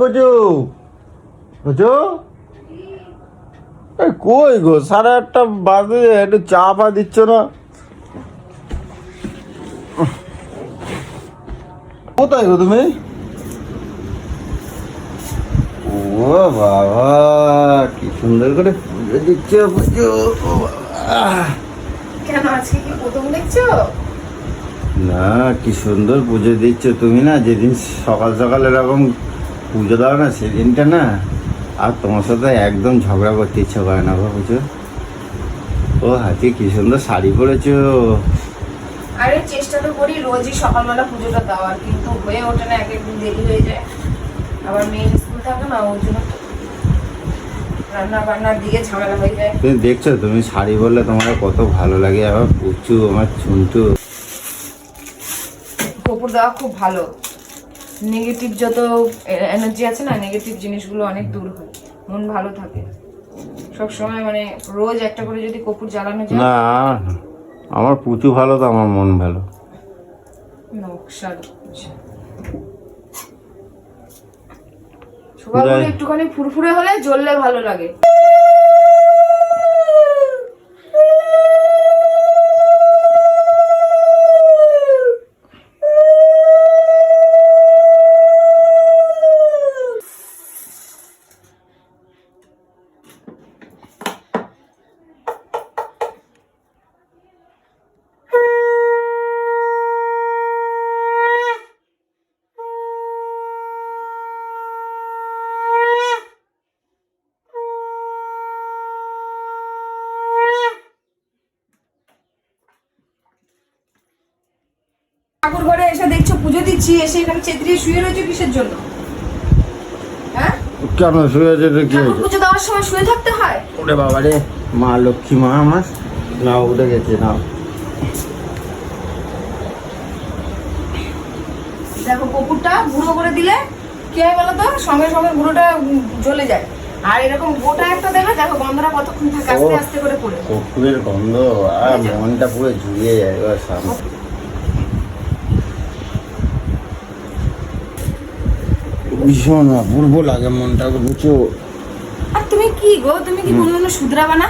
বুঝু বুঝু কই গো 8:30 বাজে, একটু চা পা দিচ্ছ না? কোথায় গো তুমি? ও বাবা, কি সুন্দর করে পুজো দিচ্ছ বুঝু। কেন আজকে কি প্রথম দেখছো? না, কি সুন্দর পুজো দিচ্ছ তুমি না। যেদিন সকাল সকাল এরকম পুজো দাও না, সেদিনটা না আর তোমার সাথে একদম ঝগড়া করতে ইচ্ছা করে না গো বুঝো। ও হাতি কি সুন্দর শাড়ি পরেছো। আরে চেষ্টা তো করি রোজই সকালবেলা পুজোটা দেওয়ার, কিন্তু হয়ে ওঠে না, এক একদিন দেরি হয়ে যায়। আবার মেয়ের স্কুল থাকে না, ওর জন্য রান্না বান্নার দিকে ঝামেলা হয়ে যায়। তুমি দেখছো, তুমি শাড়ি বললে তোমার কত ভালো লাগে। আমার পুচু, আমার চুন্টু। কপুর দেওয়া খুব ভালো। নেগেটিভ যত এনার্জি আছে না, নেগেটিভ জিনিসগুলো অনেক দূর হয়, মন ভালো থাকে সব সময়। মানে রোজ একটা করে যদি কপুর জ্বালানো যায় না, আমার পুচু ভালো তো আমার মন ভালো। নকশা সকালবেলা একটুখানি ফুরফুরে হলে জ্বললে ভালো লাগে। ঠাকুর ঘরে এসে দেখছো পুজো দিচ্ছি, এসে এখানে চেতরিয়ে শুয়ে রয়েছে কিসের জন্য? হ্যাঁ, কেন শুয়ে আছে? কি হয়েছে? পুজো দেওয়ার সময় শুয়ে থাকতে হয়? ওরে বাবা রে, মা লক্ষ্মী মা আমার না উঠে গেছে না। দেখো কপুরটা গুঁড়ো করে দিলে কি হয় বলো তো, সঙ্গে সঙ্গে গুঁড়োটা জ্বলে যায়। আর এরকম গোটা একটা দেবে, দেখো গন্ধটা কতক্ষণ থাকে আস্তে আস্তে করে পড়ে। কর্পূরের গন্ধ আর মনটা পুরো জুড়িয়ে যায় এবার সামনে। ভীষণ অপূর্ব লাগে মনটা বুঝছো। আর তুমি কি গো, তুমি কি কোনো শুধরাবা না?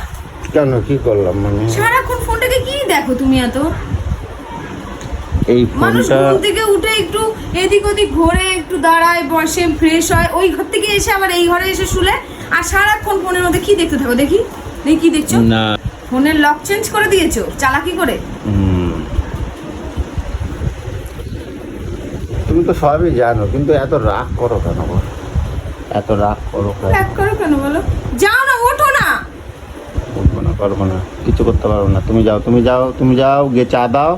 কেন, কি করলাম মানে? সারাক্ষণ ফোনটাকে কি দেখো তুমি এত? এই মানুষ ফোনটা ঘুম থেকে উঠে একটু এদিক ওদিক ঘোরে, একটু দাঁড়ায়, বসে, ফ্রেশ হয়, ওই ঘর থেকে এসে আবার এই ঘরে এসে শুলে, আর সারাক্ষণ ফোনের মধ্যে কি দেখতে থাকো? দেখি দেখি কি দেখছো? না, ফোনের লক চেঞ্জ করে দিয়েছো চালাকি করে। তুমি তো সবই জানো, কিন্তু এত রাগ করো কেন বলো? এত রাগ করো কেন? রাগ করো কেন বলো? যাও না, ওঠো না। উঠবো না, পারবো না, কিছু করতে পারবো না। তুমি যাও, তুমি যাও, তুমি যাও, গিয়ে চা দাও।